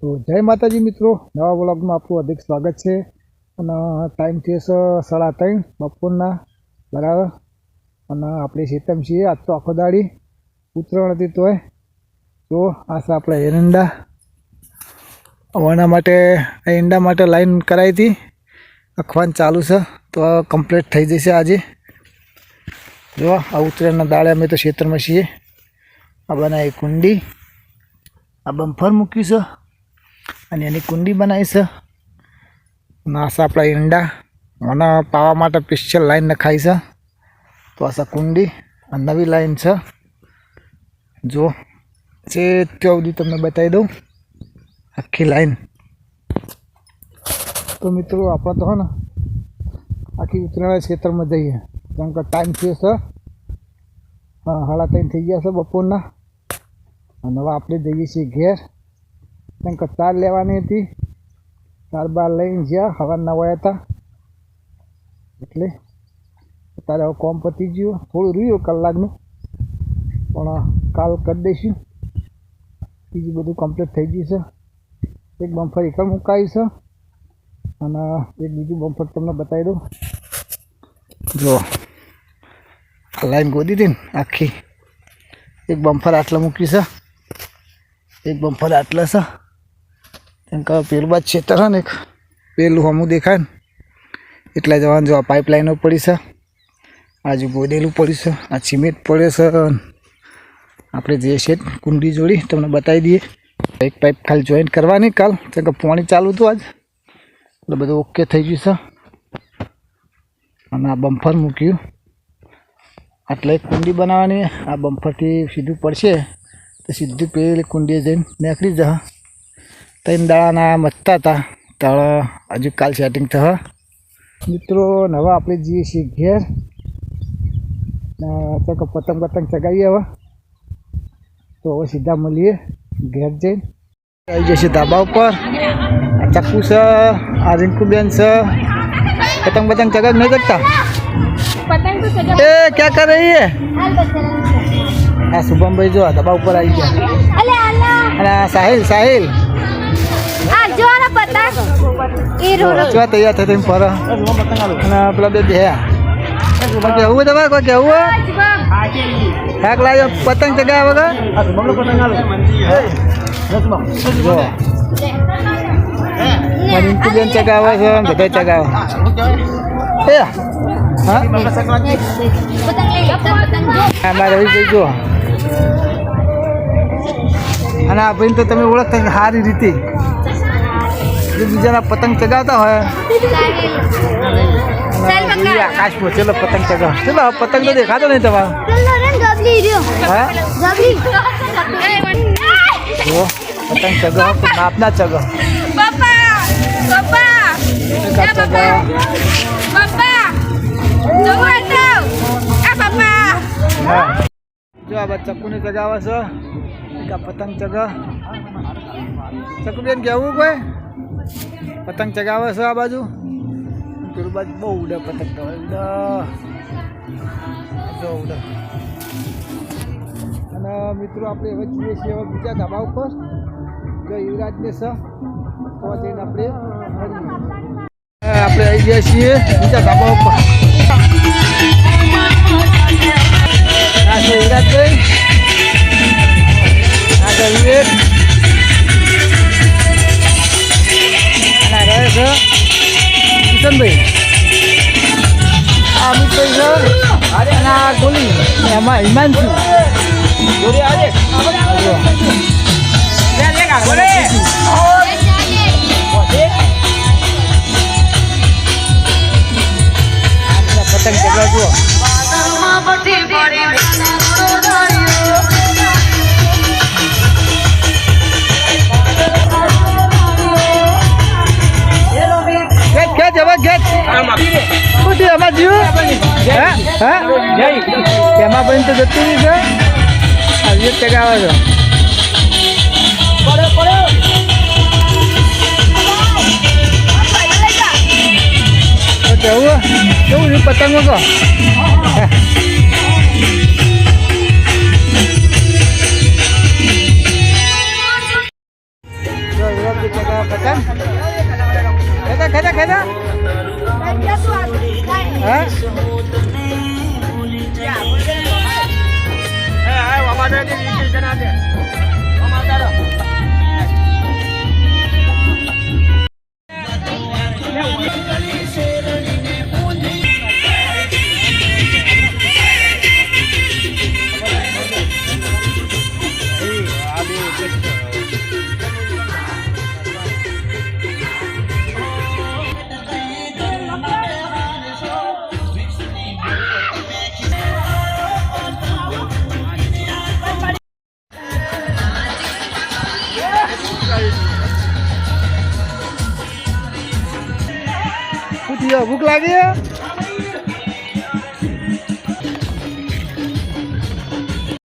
તો જય માતાજી મિત્રો, નવા વ્લોગમાં આપનું હાર્દિક સ્વાગત છે। અને ટાઈમ છે 3:30 બપોરના બરાબર। અને આપણે ખેતરમાં છીએ, આજ તો આખો દાડી ઉતરણ હતી તોય તો આ છે આપણે એરંડા વણા માટે એંડા માટે લાઈન કરાવી હતી, અખવાન ચાલુ છે તો કમ્પ્લીટ થઈ જશે આજે। જો આ ઉતરણના દાડે અમે તો ખેતરમાં છીએ। આ બનાવી કુંડી, આ બમ્ફર મૂકી છે અને એની કુંડી બનાવી છે। નાસા આપણા ઈંડા મને પાવા માટે સ્પેશિયલ લાઈન નખાઈ છે તો આ કુંડી આ નવી લાઈન છે। જો છે ત્યાં સુધી તમને બતાવી દઉં આખી લાઈન। તો મિત્રો આપણે તો હે ને આખી ઉતરેલા ખેતરમાં જઈએ, કારણ કે ટાઈમ છે 3:30 થઈ ગયા છે બપોરના। અને હવે આપણે જઈએ છીએ ઘેર, કારણ કે તાર લેવાની હતી, તાર બાર લઈને જ્યાં સવારના વયા હતા એટલે અત્યારે હવે કોમ પતી ગયું, થોડું રહ્યું કલાકનું પણ કાલ કરી દઈશું, બીજું બધું કમ્પ્લીટ થઈ ગયું છે। એક બમ્ફર એકલ મુકાયું છે અને એક બીજું બમ્ફર તમને બતાવી દઉં। જો લાઈન ગોદી હતી ને આખી, એક બમ્ફર આટલા મૂકી છે, એક બમ્ફર આટલા છે, કેમ કે પેલું બાદ ખેતર ને એક પેલું હમું દેખાય ને એટલા જવાનું। જો આ પાઇપલાઈનો પડી છે, આજુ ગોદેલું પડ્યું છે, આ સિમેન્ટ પડે છે। આપણે જે છે કુંડી જોડી તમને બતાવી દઈએ। એક પાઇપ ખાલી જોઈન્ટ કરવાની કાલ, કેમ કે પાણી ચાલુ હતું આજ એટલે બધું ઓકે થઈ ગયું છે। અને આ બમ્ફર મૂક્યું, આટલે એક કુંડી બનાવવાની, આ બમ્ફરથી સીધું પડશે તો સીધું પેલી કુંડીએ જઈને નીકળી જશે। 3 દાડાના મચતા હતા તાળ હજુ કાલ સેટિંગ થશે મિત્રો। હવે આપણે જઈએ છીએ ઘેર, તો પતંગ ચગાવીએ હવે તો હવે સીધા મળીએ ઘેર જઈને। આવી જશે ધાબા ઉપર, આ ચક્કુ છે, આ રિંકુબેન છે, પતંગ ચગાવ નહીં કરતા। ए क्या कर रही है? हाँ शुभम भाई जो दबा ऊपर आई गया। अरे साहिल साहिल जो ना पता ये रो जो तैयार थे तुम पर ना प्लब दे है क्या हुआ दबा को क्या हुआ हैक लायो पतंग चगा होगा शुभम लोग पतंग आलो जो मनिन को बेन चगा हुआ है गदे चगा ए हाँ हमारे जो અને આ ભાઈ તો તમે ઓળખતા કે સારી રીતે જે બીજાના પતંગ ચગાવતા હોય આકાશમાં ચલો પતંગ ચગાવ, ચલો પતંગ તો દેખાતો નહીં તમારો। હા જો પતંગ ચગાવ આપના ચગાવ જો આ બાદ ચક્કુને ચગાવે છે, આ પતંગ ચગા ચક્કુ બેન કેવું કોઈ પતંગ ચગાવે છે આ બાજુ, પેલું બાજુ બહુ ઉડે પતંગ તો ઉડે ઉડે। અને મિત્રો આપણે હવે જઈએ છીએ હવે બીજા ધાબા ઉપર, જો યુવરાજને છે તો જઈને આપણે આવી ગયા છીએ બીજા ધાબા ઉપર। આ છે યુવરાજભાઈ, આ છે વિવેક, અને રહે છે કિશનભાઈ, આ અમિતભાઈ છે, અને આ ગોલી, એમાં હિમાંશુ પતંગ ચગાવજો। Get Putih amat jiu. Hah? Hah? Kema paling terdetik ni ke? Ayo cakap apa tu? Jauh, jauh ni petang apa? ચગાવ પતંગ ખેતા ખેતા હા ભૂખ લાગી